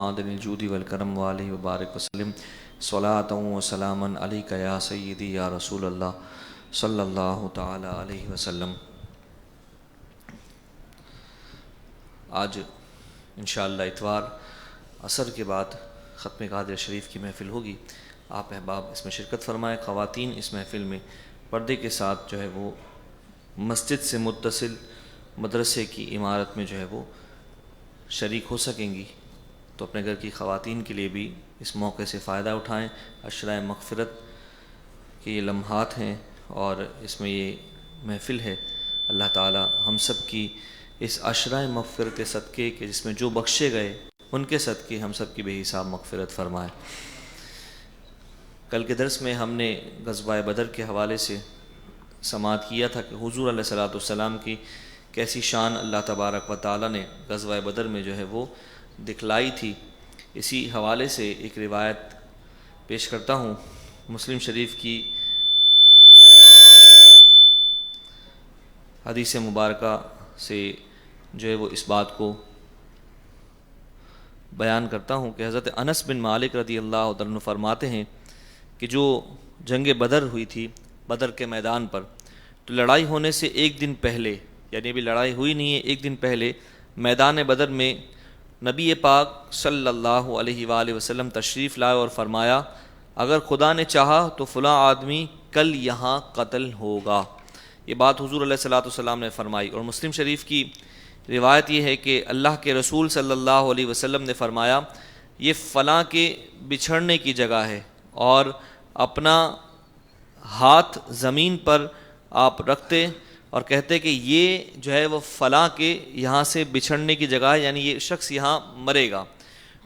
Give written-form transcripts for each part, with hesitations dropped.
عادل الجود والکرم وآلہ وبارک وسلم صلاۃ و سلاما علیک یا سیدی یا رسول اللہ صلی اللہ تعالی علیہ وسلم۔ آج انشاءاللہ اتوار عصر کے بعد ختم قادر شریف کی محفل ہوگی۔ آپ احباب اس میں شرکت فرمائیں۔ خواتین اس محفل میں پردے کے ساتھ جو ہے وہ مسجد سے متصل مدرسے کی عمارت میں جو ہے وہ شریک ہو سکیں گی، تو اپنے گھر کی خواتین کے لیے بھی اس موقع سے فائدہ اٹھائیں۔ عشرہ مغفرت کے یہ لمحات ہیں اور اس میں یہ محفل ہے۔ اللہ تعالی ہم سب کی اس عشرہ مغفرت صدقے کے جس میں جو بخشے گئے ان کے صدقے ہم سب کی بے حساب مغفرت فرمائے۔ کل کے درس میں ہم نے غزوہ بدر کے حوالے سے سماعت کیا تھا کہ حضور علیہ الصلوۃ والسلام کی کیسی شان اللہ تبارک و تعالی نے غزوہ بدر میں جو ہے وہ دکھلائی تھی۔ اسی حوالے سے ایک روایت پیش کرتا ہوں مسلم شریف کی حدیث مبارکہ سے جو ہے وہ اس بات کو بیان کرتا ہوں کہ حضرت انس بن مالک رضی اللہ عنہ فرماتے ہیں کہ جو جنگ بدر ہوئی تھی بدر کے میدان پر، تو لڑائی ہونے سے ایک دن پہلے، یعنی ابھی لڑائی ہوئی نہیں ہے، ایک دن پہلے میدان بدر میں نبی پاک صلی اللہ علیہ وآلہ وسلم تشریف لائے اور فرمایا اگر خدا نے چاہا تو فلاں آدمی کل یہاں قتل ہوگا۔ یہ بات حضور علیہ الصلوۃ والسلام نے فرمائی، اور مسلم شریف کی روایت یہ ہے کہ اللہ کے رسول صلی اللہ علیہ وسلم نے فرمایا یہ فلاں کے بچھڑنے کی جگہ ہے، اور اپنا ہاتھ زمین پر آپ رکھتے اور کہتے کہ یہ جو ہے وہ فلاں کے یہاں سے بچھڑنے کی جگہ ہے، یعنی یہ شخص یہاں مرے گا۔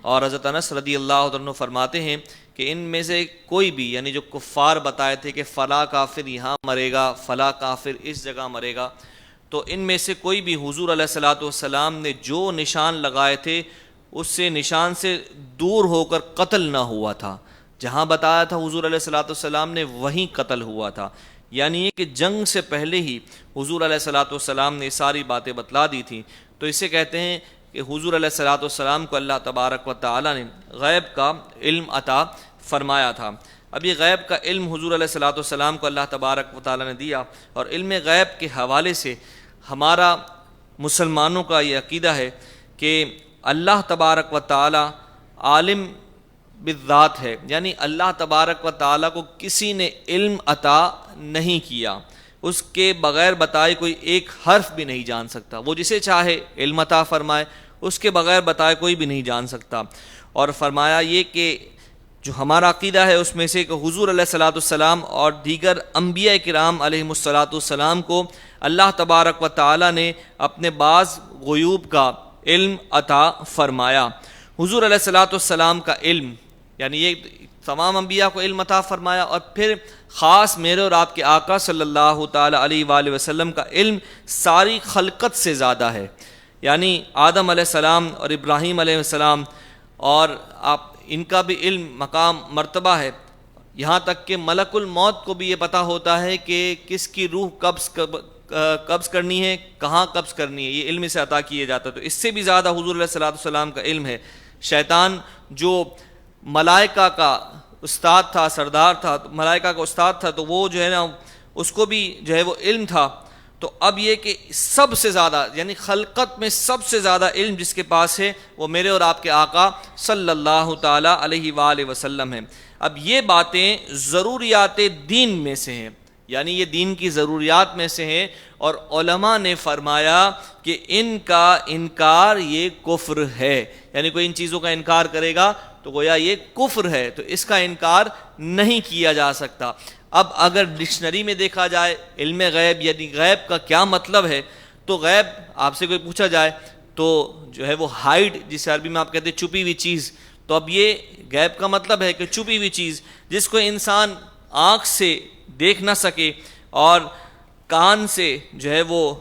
اور حضرت انس رضی اللہ عنہ فرماتے ہیں کہ ان میں سے کوئی بھی، یعنی جو کفار بتائے تھے کہ فلاں کافر یہاں مرے گا، فلاں کافر اس جگہ مرے گا، تو ان میں سے کوئی بھی حضور علیہ الصلوۃ والسلام نے جو نشان لگائے تھے اس سے نشان سے دور ہو کر قتل نہ ہوا تھا۔ جہاں بتایا تھا حضور علیہ الصلوۃ والسلام نے وہیں قتل ہوا تھا، یعنی یہ کہ جنگ سے پہلے ہی حضور علیہ الصلوۃ والسلام نے ساری باتیں بتلا دی تھیں۔ تو اسے کہتے ہیں کہ حضور علیہ الصلوۃ والسلام کو اللہ تبارک و تعالی نے غیب کا علم عطا فرمایا تھا۔ اب یہ غیب کا علم حضور علیہ الصلوۃ والسلام کو اللہ تبارک و تعالی نے دیا، اور علم غیب کے حوالے سے ہمارا مسلمانوں کا یہ عقیدہ ہے کہ اللہ تبارک و تعالی عالم بالذات ہے، یعنی اللہ تبارک و تعالی کو کسی نے علم عطا نہیں کیا، اس کے بغیر بتائے کوئی ایک حرف بھی نہیں جان سکتا، وہ جسے چاہے علم عطا فرمائے، اس کے بغیر بتائے کوئی بھی نہیں جان سکتا۔ اور فرمایا یہ کہ جو ہمارا عقیدہ ہے اس میں سے کہ حضور علیہ الصلوۃ والسلام اور دیگر انبیاء کرام علیہم الصلوۃ والسلام کو اللہ تبارک و تعالی نے اپنے بعض غیوب کا علم عطا فرمایا۔ حضور علیہ الصلوۃ والسلام کا علم، یعنی یہ تمام انبیاء کو علم عطا فرمایا، اور پھر خاص میرے اور آپ کے آقا صلی اللہ تعالی علیہ وآلہ وسلم کا علم ساری خلقت سے زیادہ ہے، یعنی آدم علیہ السلام اور ابراہیم علیہ السلام اور آپ ان کا بھی علم مقام مرتبہ ہے، یہاں تک کہ ملک الموت کو بھی یہ پتہ ہوتا ہے کہ کس کی روح قبض کرنی ہے، کہاں قبض کرنی ہے، یہ علم سے عطا کیے جاتا ہے۔ تو اس سے بھی زیادہ حضور علیہ الصلوۃ والسلام کا علم ہے۔ شیطان جو ملائکہ کا استاد تھا، سردار تھا، ملائکہ کا استاد تھا، تو وہ جو ہے نا اس کو بھی جو ہے وہ علم تھا۔ تو اب یہ کہ سب سے زیادہ، یعنی خلقت میں سب سے زیادہ علم جس کے پاس ہے وہ میرے اور آپ کے آقا صلی اللہ تعالی علیہ وآلہ وسلم ہیں۔ اب یہ باتیں ضروریات دین میں سے ہیں، یعنی یہ دین کی ضروریات میں سے ہیں، اور علماء نے فرمایا کہ ان کا انکار یہ کفر ہے، یعنی کوئی ان چیزوں کا انکار کرے گا تو گویا یہ کفر ہے، تو اس کا انکار نہیں کیا جا سکتا۔ اب اگر ڈکشنری میں دیکھا جائے علم غیب یعنی غیب کا کیا مطلب ہے، تو غیب آپ سے کوئی پوچھا جائے تو جو ہے وہ ہائڈ، جسے عربی میں آپ کہتے ہیں چھپی ہوئی چیز، تو اب یہ غیب کا مطلب ہے کہ چھپی ہوئی چیز جس کو انسان آنکھ سے دیکھ نہ سکے اور کان سے جو ہے وہ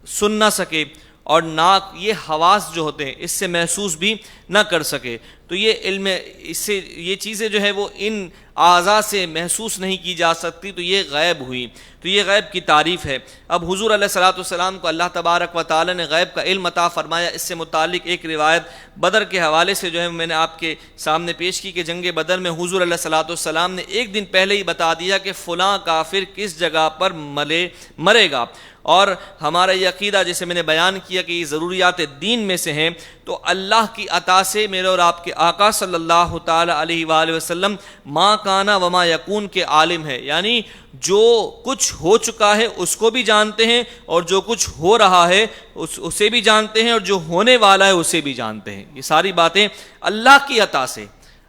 سن نہ سکے اور ناک، یہ حواس جو ہوتے ہیں اس سے محسوس بھی نہ کر سکے. تو یہ علم، اس سے یہ چیزیں جو ہے وہ ان اعضاء سے محسوس نہیں کی جا سکتی، تو یہ غیب ہوئی. تو یہ غیب کی تعریف ہے. اب حضور علیہ الصلوۃ والسلام کو اللہ تبارک و تعالی نے غیب کا علم عطا فرمایا. اس سے متعلق ایک روایت بدر کے حوالے سے جو ہے میں نے آپ کے سامنے پیش کی کہ جنگ بدر میں حضور علیہ الصلوۃ والسلام نے ایک دن پہلے ہی بتا دیا کہ فلاں کافر کس جگہ پر مرے گا. اور ہمارا یہ عقیدہ جیسے میں نے بیان کیا کہ یہ ضروریات دین میں سے ہیں، تو اللہ کی عطا سے میرے اور آپ کے آقا صلی اللہ تعالی علیہ وآلہ وسلم ما کانا وما یکون کے عالم ہے. یعنی جو کچھ ہو چکا ہے اس کو بھی جانتے ہیں، اور جو کچھ ہو رہا ہے اسے بھی جانتے ہیں، اور جو ہونے والا ہے اسے بھی جانتے ہیں. یہ ساری باتیں اللہ کی عطا سے،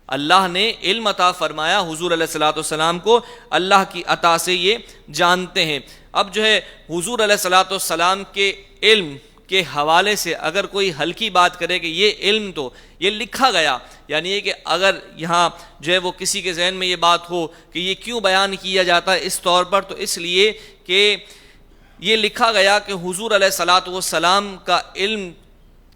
اللہ نے علم عطا فرمایا حضور علیہ الصلوۃ والسلام کو، اللہ کی عطا سے یہ جانتے ہیں. اب جو ہے حضور علیہ الصلوۃ والسلام کے علم کے حوالے سے اگر کوئی ہلکی بات کرے کہ یہ علم تو یہ لکھا گیا، یعنی یہ کہ اگر یہاں جو ہے وہ کسی کے ذہن میں یہ بات ہو کہ یہ کیوں بیان کیا جاتا ہے اس طور پر، تو اس لیے کہ یہ لکھا گیا کہ حضور علیہ الصلوۃ والسلام کا علم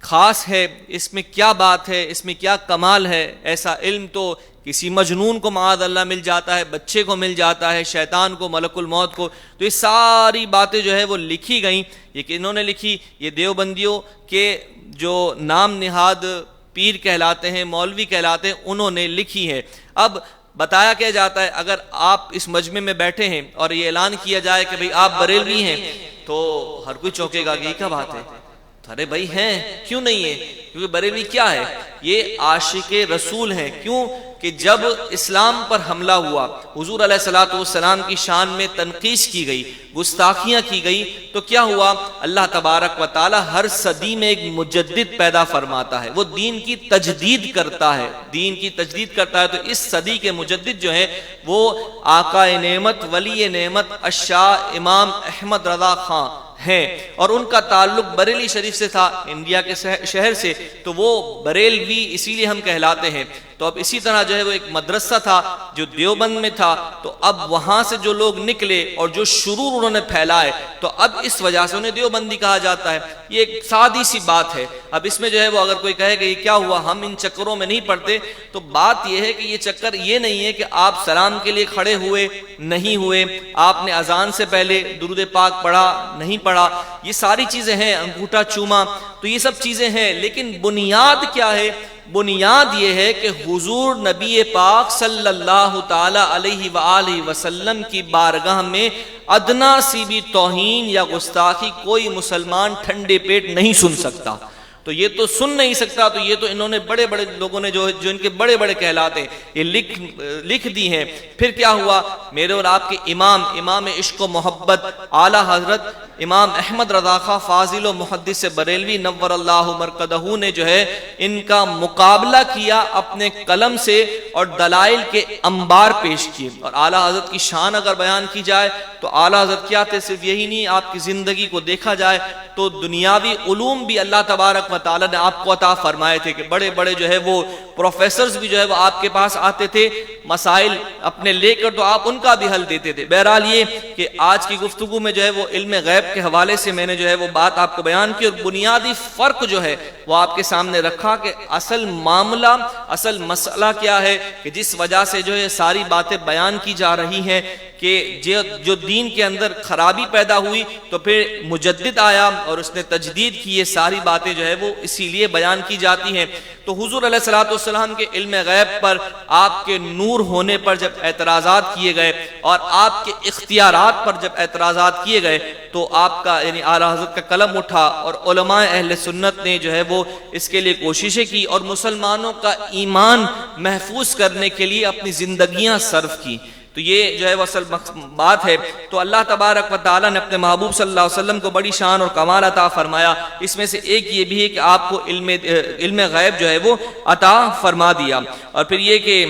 خاص ہے، اس میں کیا بات ہے، اس میں کیا کمال ہے. ایسا علم تو کسی مجنون کو معاذ اللہ مل جاتا ہے، بچے کو مل جاتا ہے، شیطان کو، ملک الموت کو. تو یہ ساری باتیں جو ہے وہ لکھی گئیں. یہ کہ انہوں نے لکھی، یہ دیوبندیوں کے جو نام نہاد پیر کہلاتے ہیں، مولوی کہلاتے ہیں، انہوں نے لکھی ہے. اب بتایا کیا جاتا ہے، اگر آپ اس مجمع میں بیٹھے ہیں اور یہ اعلان کیا جائے کہ بھئی آپ بریلوی ہیں، تو ہر کوئی چونکے گا کہ یہ کیا بات ہے. ارے بھائی ہیں، کیوں نہیں ہے؟ کیونکہ بریلوی کیا ہے؟ یہ عاشق رسول ہیں. کیوں کہ جب اسلام پر حملہ ہوا، حضور علیہ الصلوۃ والسلام کی شان میں تنقیص کی گئی، گستاخیاں کی گئی، تو کیا ہوا؟ اللہ تبارک و تعالی ہر صدی میں ایک مجدد پیدا فرماتا ہے، وہ دین کی تجدید کرتا ہے، دین کی تجدید کرتا ہے. تو اس صدی کے مجدد جو ہیں وہ آقا نعمت، ولی نعمت الشاہ امام احمد رضا خان ہیں، اور ان کا تعلق بریلی شریف سے تھا، انڈیا کے شہر سے. تو وہ بریلوی اسی لیے ہم کہلاتے ہیں. تو اب اسی طرح جو ہے وہ ایک مدرسہ تھا جو دیوبند میں تھا، تو اب وہاں سے جو لوگ نکلے اور جو شرور انہوں نے پھیلائے، تو اب اس وجہ سے انہیں دیوبندی کہا جاتا ہے. یہ ایک سادی سی بات ہے. اب اس میں جو ہے وہ اگر کوئی کہے کہ یہ کیا ہوا، ہم ان چکروں میں نہیں پڑتے، تو بات یہ ہے کہ یہ چکر یہ نہیں ہے کہ آپ سلام کے لیے کھڑے ہوئے نہیں ہوئے، آپ نے اذان سے پہلے درود پاک پڑھا نہیں پڑھا، یہ ساری چیزیں ہیں، انگوٹھا چوما، تو یہ سب چیزیں ہیں. لیکن بنیاد کیا ہے؟ بنیاد یہ ہے کہ حضور نبی پاک صلی اللہ تعالی علیہ وآلہ وسلم کی بارگاہ میں ادنا سی بھی توہین یا گستاخی کوئی مسلمان ٹھنڈے پیٹ نہیں سن سکتا. تو یہ تو سن نہیں سکتا، تو یہ تو انہوں نے بڑے بڑے لوگوں نے جو ان کے بڑے بڑے کہلاتے ہیں یہ لکھ دی ہیں. پھر کیا ہوا؟ میرے اور آپ کے امام عشق و محبت اعلی حضرت امام احمد رضا خان فاضل و محدث بریلوی نور اللہ مرقدہ نے جو ہے ان کا مقابلہ کیا اپنے قلم سے، اور دلائل کے انبار پیش کیے. اور اعلی حضرت کی شان اگر بیان کی جائے تو اعلی حضرت کیا تھے؟ صرف یہی نہیں، آپ کی زندگی کو دیکھا جائے تو دنیاوی علوم بھی اللہ تبارک و تعالی نے آپ کو عطا فرمائے تھے کہ بڑے بڑے جو ہے وہ پروفیسرز بھی جو ہے وہ آپ کے پاس آتے تھے مسائل اپنے لے کر، تو آپ ان کا بھی حل دیتے تھے. بہرحال یہ کہ آج کی گفتگو میں جو ہے وہ علم غیب کے حوالے سے میں نے جو ہے وہ بات آپ کو بیان کی، اور بنیادی فرق جو ہے وہ آپ کے سامنے رکھا کہ اصل معاملہ، اصل مسئلہ کیا ہے، کہ جس وجہ سے جو ہے ساری باتیں بیان کی جا رہی ہیں کہ جو دین کے اندر خرابی پیدا ہوئی تو پھر مجدد آیا اور اس نے تجدید کی. یہ ساری باتیں جو ہے وہ اسی لیے بیان کی جاتی ہیں. تو حضور علیہ الصلوۃ والسلام کے علم غیب پر آپ کے نور ہونے پر جب اعتراضات کیے گئے اور آپ کے اختیارات پر جب اعتراضات کیے گئے تو آپ کا یعنی اعلیٰ حضرت کا قلم اٹھا اور علماء اہل سنت نے جو ہے وہ اس کے لیے کوششیں کی اور مسلمانوں کا ایمان محفوظ کرنے کے لیے اپنی زندگیاں صرف کی. تو یہ جو ہے وہ اصل بات ہے. تو اللہ تبارک و تعالیٰ نے اپنے محبوب صلی اللہ علیہ وسلم کو بڑی شان اور کمال عطا فرمایا. اس میں سے ایک یہ بھی ہے کہ آپ کو علم غیب جو ہے وہ عطا فرما دیا. اور پھر یہ کہ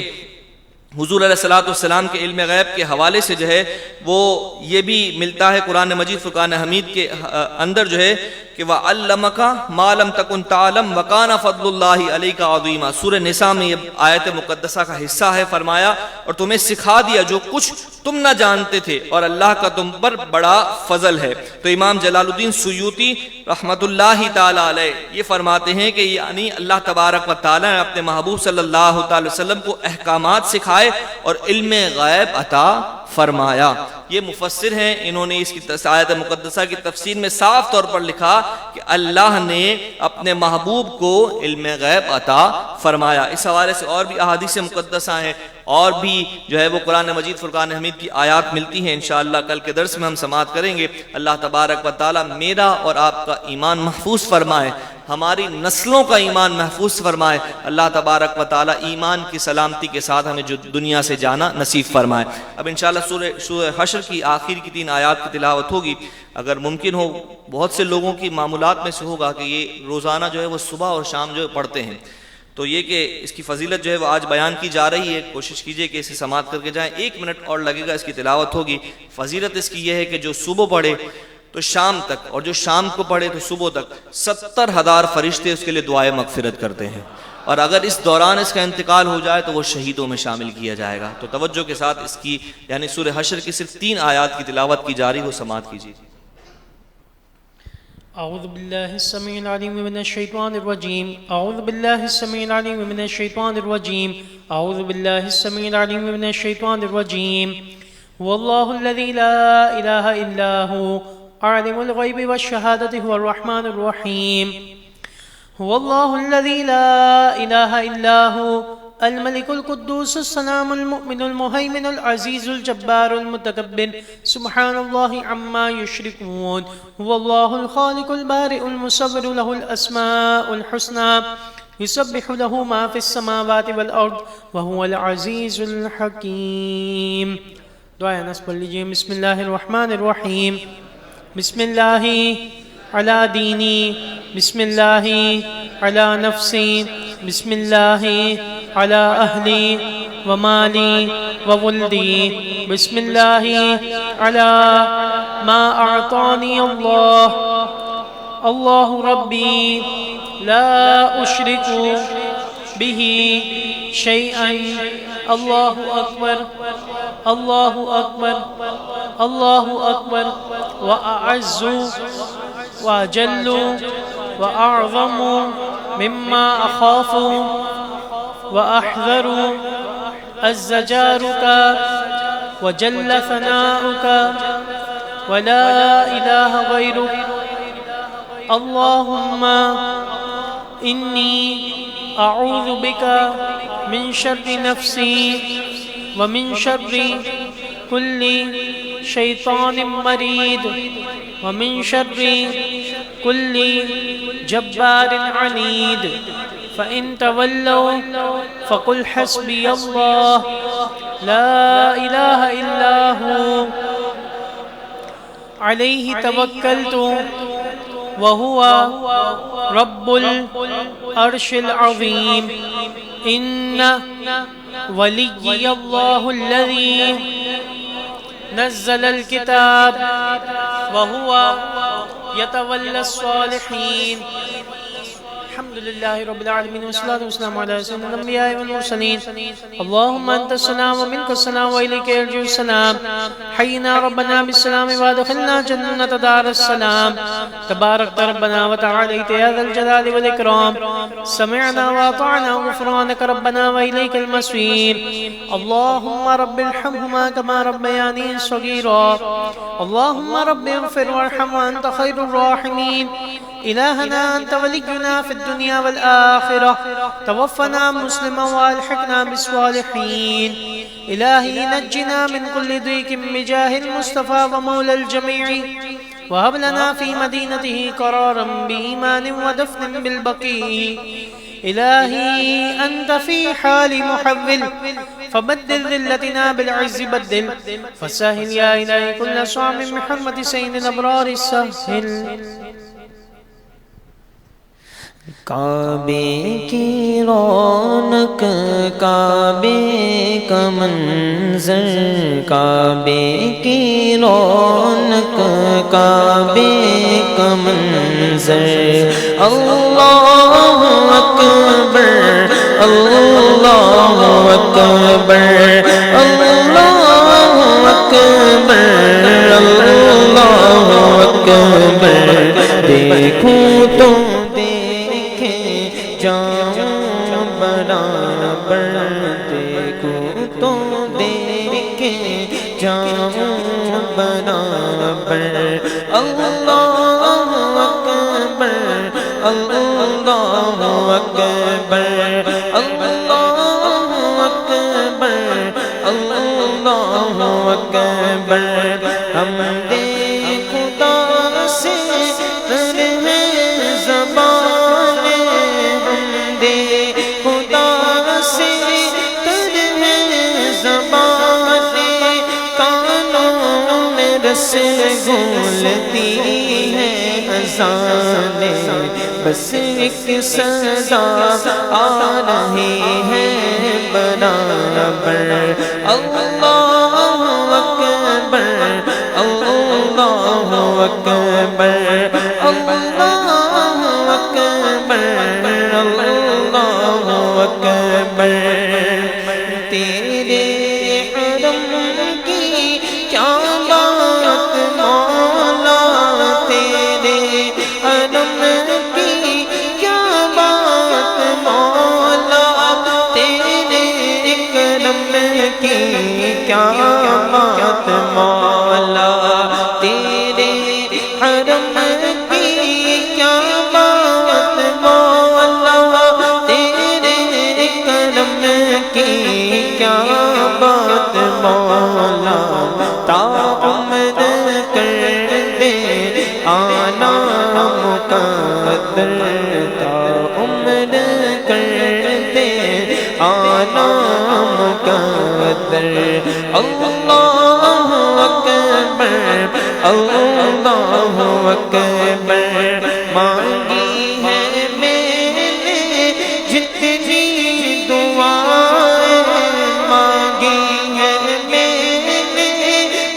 حضور علیہ الصلوۃ والسلام کے علم غیب کے حوالے سے جو ہے وہ یہ بھی ملتا ہے قرآن مجید فرقان حمید کے اندر جو ہے کہ وَعَلَّمَكَ مَا لَمْ تَكُنْ تَعْلَمْ وَكَانَ فَضْلُ اللَّهِ عَلَيْكَ عَظِيمًا. سورہ نساء میں یہ آیت مقدسہ کا حصہ ہے. فرمایا اور تمہیں سکھا دیا جو کچھ تم نہ جانتے تھے اور اللہ کا تم پر بڑا فضل ہے. تو امام جلال الدین سیوطی رحمت اللہ تعالی علیہ یہ فرماتے ہیں کہ یعنی اللہ تبارک و تعالی نے اپنے محبوب صلی اللہ تعالی وسلم کو احکامات سکھائے اور علم غیب عطا فرمایا. یہ مفسر ہیں, انہوں نے اس کی آیت مقدسہ کی تفسیر میں صاف طور پر لکھا کہ اللہ نے اپنے محبوب کو علم غیب عطا فرمایا. اس حوالے سے اور بھی احادیث مقدسہ ہیں اور بھی جو ہے وہ قرآن مجید فرقان حمید کی آیات ملتی ہیں. انشاءاللہ کل کے درس میں ہم سماعت کریں گے. اللہ تبارک و تعالی میرا اور آپ کا ایمان محفوظ فرمائے, ہماری نسلوں کا ایمان محفوظ فرمائے. اللہ تبارک و تعالی ایمان کی سلامتی کے ساتھ ہمیں جو دنیا سے جانا نصیب فرمائے. اب انشاءاللہ سورہ حشر کی آخر کی 3 آیات کی تلاوت ہوگی. اگر ممکن ہو, بہت سے لوگوں کی معمولات میں سے ہوگا کہ یہ روزانہ جو ہے وہ صبح اور شام جو ہے پڑھتے ہیں, تو یہ کہ اس کی فضیلت جو ہے وہ آج بیان کی جا رہی ہے. کوشش کیجئے کہ اسے سماعت کر کے جائیں. 1 منٹ اور لگے گا, اس کی تلاوت ہوگی. فضیلت اس کی یہ ہے کہ جو صبح پڑھے تو شام تک, اور جو شام کو پڑھے تو صبح تک 70,000 فرشتے اس کے لیے دعائے مغفرت کرتے ہیں. اور اگر اس دوران اس کا انتقال ہو جائے تو وہ شہیدوں میں شامل کیا جائے گا. تو توجہ کے ساتھ اس کی یعنی سورہ حشر کی صرف 3 آیات کی تلاوت کی جا رہی, وہ سماعت کیجیے. اعوذ باللہ السمیع العلیم من الشیطان الرجیم. اعوذ باللہ السمیع العلیم من الشیطان الرجیم. اعوذ باللہ السمیع العلیم من الشیطان الرجیم. واللہ الذی لا الہ الا هو عالم الغیب والشہادۃ هو الرحمن الرحیم. هو الله الذي لا إله إلا هو الملك القدوس السلام المؤمن المهيمن العزيز الجبار المتكبر سبحان الله عما يشركون. هو الله الخالق البارئ المصور له الأسماء الحسنى يسبح له ما في السماوات والأرض وهو العزيز الحكيم. دعاء نصب لیجئے. بسم اللہ الرحمن الرحیم. بسم اللہ علی دینی, بسم اللہ علی نفسی, بسم اللہ علی اہلی ومالی وولدی, بسم اللہ علی ما اعطانی اللہ. اللہ ربی لا اشرک به شیئا. اللہ اکبر, اللہ اکبر, اللہ اکبر. واعز واجل واعظم مما اخاف واحذر عز جارك وجل ثناؤك ولا اله غيرك. اللهم انی اعوذ بك من شر نفسی ومن شر كل شیطان مرید ومن شر كل جبار عنید. فإن تولوا فقل حسبي الله لا إله إلا هو عليه توكلت وهو رب العرش العظيم. إن ولي الله الذي نزل الكتاب وهو يتولى الصالحين. الحمد لله رب العالمين والصلاة والسلام على سيدنا الأنبياء والمرسلين. اللهم أنت السلام ومنك السلام وإليك يرجع السلام. حينا ربنا بالسلام وادخلنا جنة دار السلام. تبارك ربنا وتعاليت يا ذا الجلال والإكرام. سمعنا وأطعنا غفرانك ربنا وإليك المصير. اللهم رب ارحمهما كما ربياني صغيرا. اللهم رب اغفر وارحم وأنت خير الراحمين. إلهنا أنت ولينا في الدنيا والآخرة. توفنا مسلما والحقنا بالصالحين. إلهي نجنا من كل ضيق بجاه المصطفى ومولى الجميع. وهب لنا في مدينته قرارا بإيمان ودفن بالبقيع. إلهي أنت في حال محول فبدل ذلتنا بالعز بدل. فسهل يا إلهي كل صعب محمد سيد الأبرار السهل. کعبے کی رونق کعبے کا منظر کعبے کی رونق کعبے کا منظر اللہ اکبر اللہ اکبر اللہ اکبر اللہ اکبر دیکھوں تو جاؤں برابر دیکھوں تو دیکھے جاؤں برابر اللہ اکبر اللہ اکبر اللہ اکبر اللہ اکبر ہم خدا سے گولتی ہے اذانیں بس ایک صدا آ رہی ہے برابر اللہ اکبر اللہ اکبر اللہ اکبر اللہ اکبر تیرے حرم کی کیا کیا بات مولا تیرے حرم کی کیا بات مولا تیرے کرم کی کیا بات مولا تا عمر کر دے آنا مقدر تا عمر کر دے آنا مقدر اللہ اکبر اللہ اکبر مانگی ہے میں نے جتنی دعائیں مانگی ہے میں نے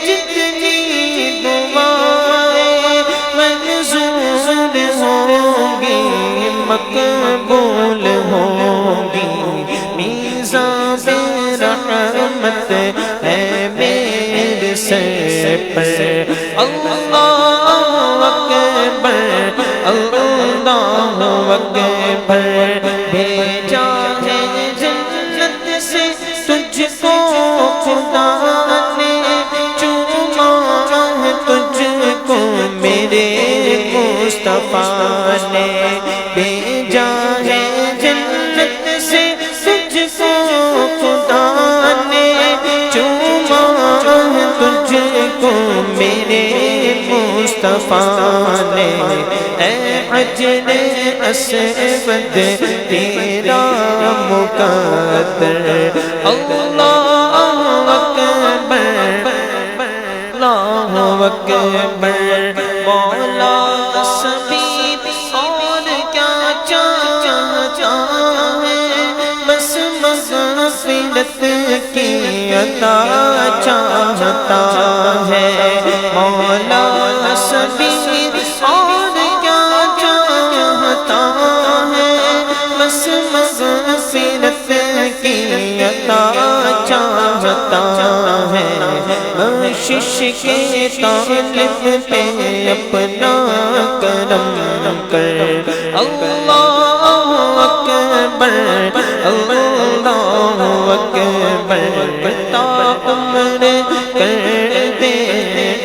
جتنی دعائیں منظور ہوں گی مقبول ہوں گی میزان رحمت ہے میرے سر پر اللہ اکبر اللہ اکبر بھیجا ہے جنت سے تجھ کو خدا نے چوما ہے تجھ کو میرے مصطفیٰ نے بھیجا ہے جنت سے تجھ کو خدا نے چوما ہے تجھ کو میرے مصطفیٰ نے اے حجر اسود تیرا مقدر اللہ اکبر اللہ اکبر مولا سبھی اور کیا چاہتا ہے بس مغفرت کی عطا چاہتا ہے مولا سبھی اور کیا چاہتا ہے بس مغفرت کی عطا چاہتا ہے بخشش کے طالب پہ اپنا کرم کر اللہ اکبر اللہ اکبر تا عمر کر دے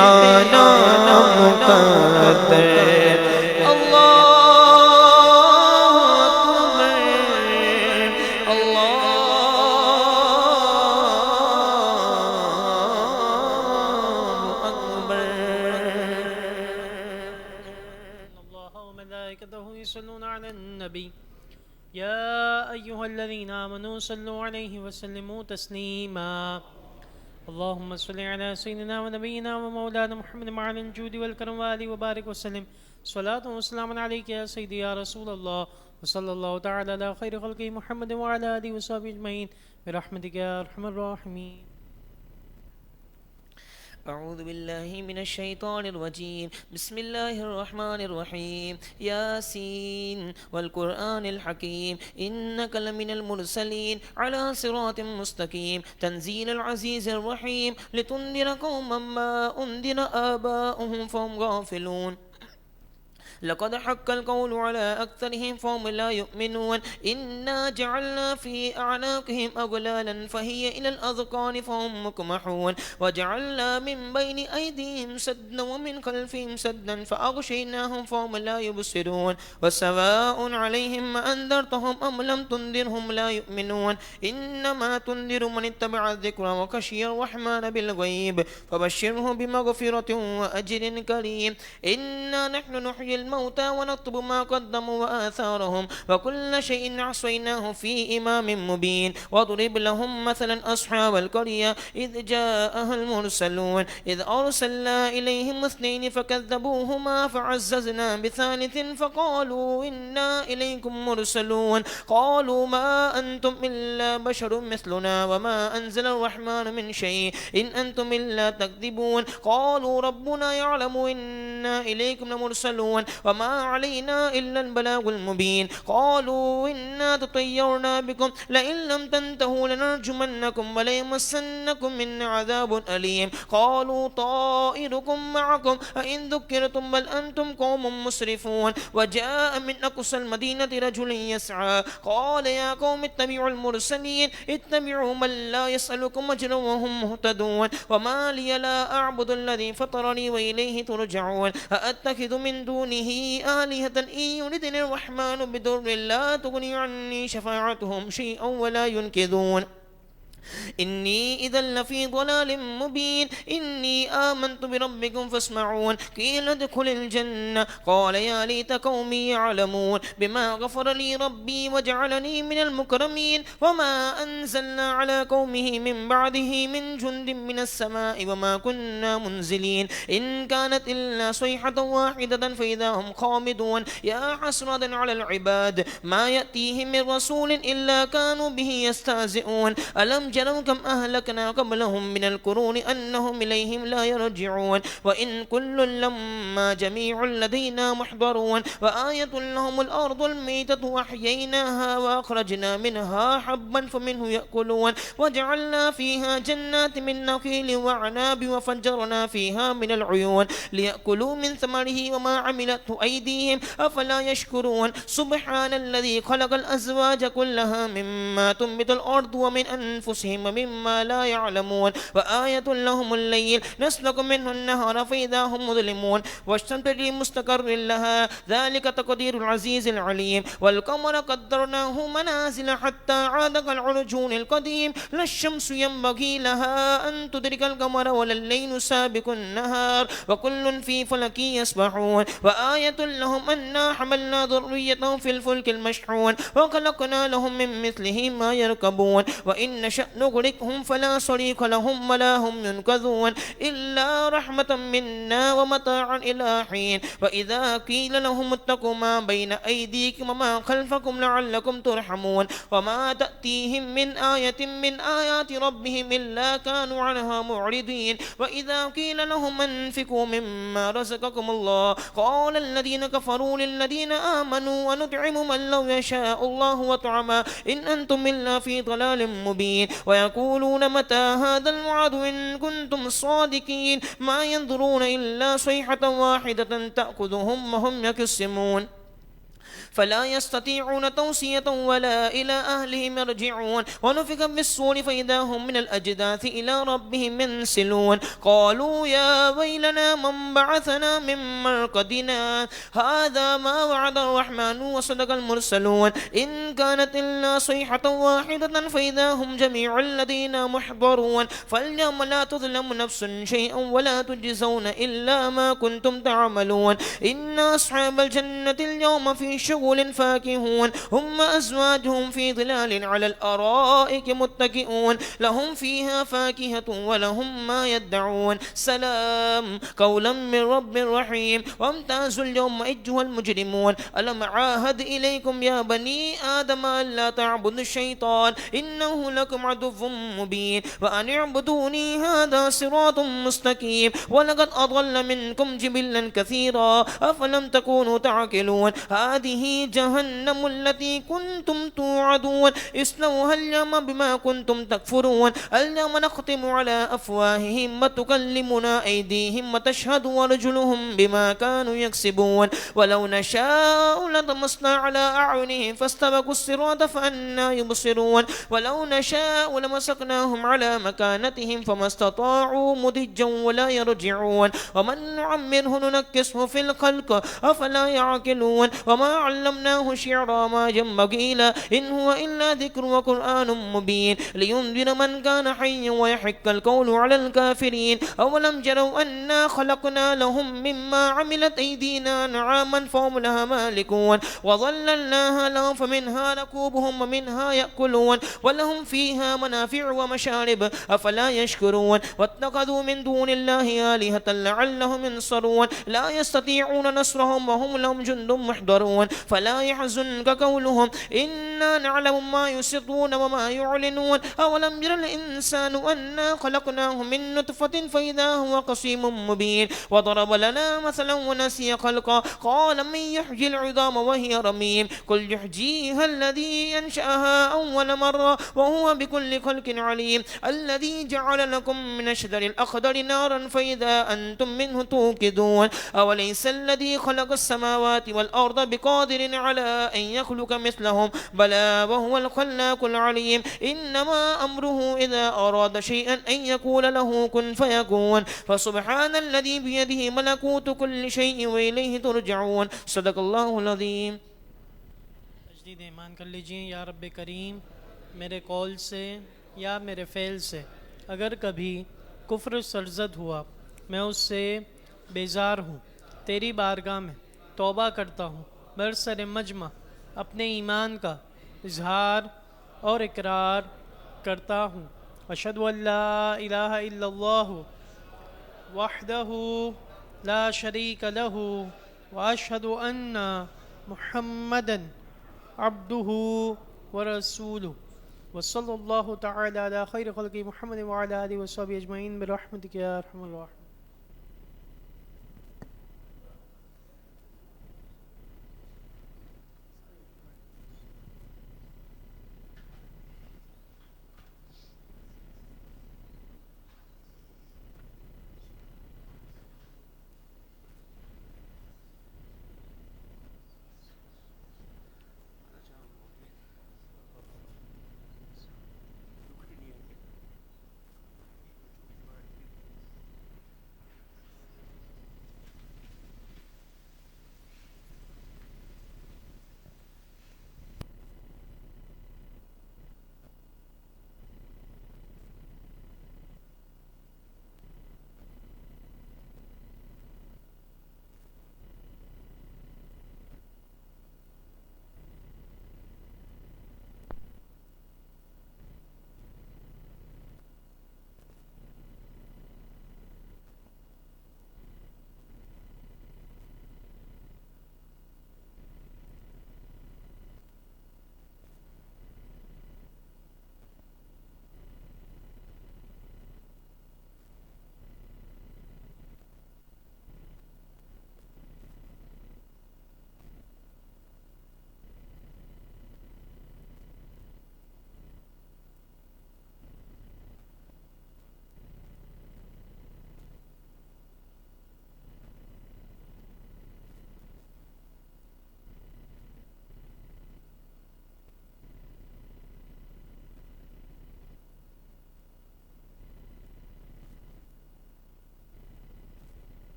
آنا مقدر يصلون على النبي يا أيها الذين آمنوا صلوا عليه وسلموا تسليما اللهم صل على سيدنا ونبينا ومولانا محمد مع الجود والكرم وآله وبارك وسلم صلاة وسلام عليك يا سيدي يا رسول الله وصلی اللہ تعالی علی خیر خلقہ محمد وعلی آلہ وصحبہ اجمعین برحمتک یا ارحم الراحمین. أعوذ بالله من الشيطان الرجيم. بسم الله الرحمن الرحيم. ياسين والقرآن الحكيم إنك لمن المرسلين على صراط مستقيم تنزيل العزيز الرحيم لتنذر قوما ما أنذر آباؤهم فهم غافلون. لقد حق القول على أكثرهم فهم لا يؤمنون. إنا جعلنا في أعناقهم أغلالا فهي إلى الأذقان فهم مقمحون وجعلنا من بين أيديهم سدا ومن خلفهم سدا فأغشيناهم فهم لا يبصرون. وسواء عليهم أنذرتهم أم لم تنذرهم لا يؤمنون. إنما تنذر من اتبع الذكر وخشي الرحمن بالغيب فبشره بمغفرة وأجر كريم. إنا نحن نحيي الموتى ونكتب ما قدموا وآثارهم وكل شيء عصيناه في إمام مبين. واضرب لهم مثلا أصحاب القرية إذ جاءها المرسلون إذ أرسلنا إليهم اثنين فكذبوهما فعززنا بثالث فقالوا إنا إليكم مرسلون. قالوا ما أنتم إلا بشر مثلنا وما أنزل الرحمن من شيء إن أنتم إلا تكذبون. قالوا ربنا يعلم إنا إليكم لمرسلون وما علينا إلا البلاغ المبين. قالوا إنا تطيرنا بكم لئن لم تنتهوا لنرجمنكم وليمسنكم منا عذاب أليم. قالوا طائركم معكم أئن ذكرتم بل أنتم قوم مسرفون. وجاء من أقصى المدينة رجل يسعى قال يا قوم اتبعوا المرسلين اتبعوا من لا يسألكم أجرا وهم مهتدون. وما لي لا أعبد الذي فطرني وإليه ترجعون. أأتخذ من دونه آلهة إن يردني الرحمن بضر لا تغني عني شفاعتهم شيئا ولا ينقذون. إني إذا لفي ضلال مبين. إني آمنت بربكم فاسمعون. قيل ادخل الجنة قال يا ليت قومي يعلمون بما غفر لي ربي وجعلني من المكرمين. وما أنزلنا على قومه من بعده من جند من السماء وما كنا منزلين. إن كانت إلا صيحة واحدة فإذا هم خامدون. يا حسرة على العباد ما يأتيهم من رسول إلا كانوا به يستهزئون. ألم جروا كم أهلكنا قبلهم من القرون أنهم إليهم لا يرجعون. وإن كل لما جميع لدينا محضرون. وآية لهم الأرض الميتة وأحييناها وأخرجنا منها حبا فمنه يأكلون. وجعلنا فيها جنات من نخيل وعناب وفجرنا فيها من العيون ليأكلوا من ثمره وما عملته أيديهم أفلا يشكرون. سبحان الذي خلق الأزواج كلها مما تنبت الأرض ومن أنفسهم ومما لا يعلمون. وآية لهم الليل نسلك منه النهار فإذا هم مظلمون. والشمس تجري مستقر لها ذلك تقدير العزيز العليم. والقمر قدرناه منازل حتى عاد كالعرجون القديم. لا الشمس ينبغي لها أن تدرك القمر ولا الليل سابق النهار وكل في فلك يسبحون. وآية لهم أنا حملنا ذريتهم في الفلك المشحون وخلقنا لهم من مثله ما يركبون. وإن نشأ نغرقهم فلا صريخ لهم ولا هم ينقذون إلا رحمة منا ومتاعا إلى حين. وإذا قيل لهم اتقوا ما بين أيديكم وما خلفكم لعلكم ترحمون. وما تأتيهم من آية من آيات ربهم إلا كانوا عنها معرضين. وإذا قيل لهم أنفقوا مما رزقكم الله قال الذين كفروا للذين آمنوا ونطعم من لو يشاء الله وطعما إن أنتم إلا في ضلال مبين. ويقولون متى هذا الوعد إن كنتم صادقين ما ينظرون إلا صيحة واحدة تأخذهم وهم يقسمون فلا يستطيعون توصية ولا إلى أهلهم يرجعون. ونفخ بالصور فإذا هم من الأجداث إلى ربهم ينسلون. قالوا يا ويلنا من بعثنا من مرقدنا هذا ما وعد الرحمن وصدق المرسلون. إن كانت إلا صيحة واحدة فإذا هم جميع الذين محضرون. فاليوم لا تظلم نفس شيئا ولا تجزون إلا ما كنتم تعملون. إن أصحاب الجنة اليوم في شغل شغل فاكهون هم أزواجهم في ظلال على الأرائك متكئون لهم فيها فاكهة ولهم ما يدعون سلام قولا من رب رحيم وامتازوا اليوم أيها المجرمون ألم عاهد إليكم يا بني آدم ألا تعبدوا الشيطان إنه لكم عدو مبين وأن اعبدوني هذا صراط مستقيم ولقد أضل منكم جبلا كثيرا أفلم تكونوا تعقلون هذه جهنم التي كنتم توعدون اصلوها اليوم بما كنتم تكفرون اليوم نختم على أفواههم وتكلمنا أيديهم وتشهد أرجلهم بما كانوا يكسبون ولو نشاء لطمسنا على أعينهم فاستبقوا الصراط فأنا يبصرون ولو نشاء لمسكناهم على مكانتهم فما استطاعوا مضجا ولا يرجعون ومن نعمره ننكسه في الخلق أفلا يعقلون وما علمناه شعرا ما ينبغي له إن هو إلا ذكر وقرآن مبين لينذر من كان حيا ويحق القول على الكافرين أولم يروا أنا خلقنا لهم مما عملت أيدينا نعاما فهم لها مالكون وظللناها لهم فمنها ركوبهم ومنها يأكلون ولهم فيها منافع ومشارب أفلا يشكرون واتخذوا من دون الله آلهة لعلهم ينصرون لا يستطيعون نصرهم وهم لهم جند محضرون فلا يحزنك قولهم إنا نعلم ما يسرون وما يعلنون أولم ير الإنسان أنا خلقناه من نطفة فإذا هو قصيم مبين وضرب لنا مثلا ونسي خلقا قال من يحيي العظام وهي رميم قل يحييها الذي أنشأها أول مرة وهو بكل خلق عليم الذي جعل لكم من الشجر الأخضر نارا فإذا أنتم منه توقدون أوليس الذي خلق السماوات والأرض بقادر على أن يخلق مثلهم بلى وهو الخلاق العليم إنما أمره إذا أراد شيئا أن يقول له كن فيكون فسبحان الذي بيده ملكوت كل شيء وإليه ترجعون صدق الله العظيم. تجدید ایمان کر لیجئے. یا رب کریم میرے قول سے یا میرے فعل سے اگر کبھی کفر سرزد ہوا میں اس سے بیزار ہوں. تیری بارگاہ میں توبہ کرتا ہوں. برسر مجمع اپنے ایمان کا اظہار اور اقرار کرتا ہوں. اشہد ان لا الہ الا اللہ وحدہ لا شریک لہ واشہد ان محمدا عبدہ ورسولہ وصلی اللہ تعالی علی خیر خلق محمد وعلی آلہ وصحبہ اجمعین برحمتک یا ارحم الراحمین.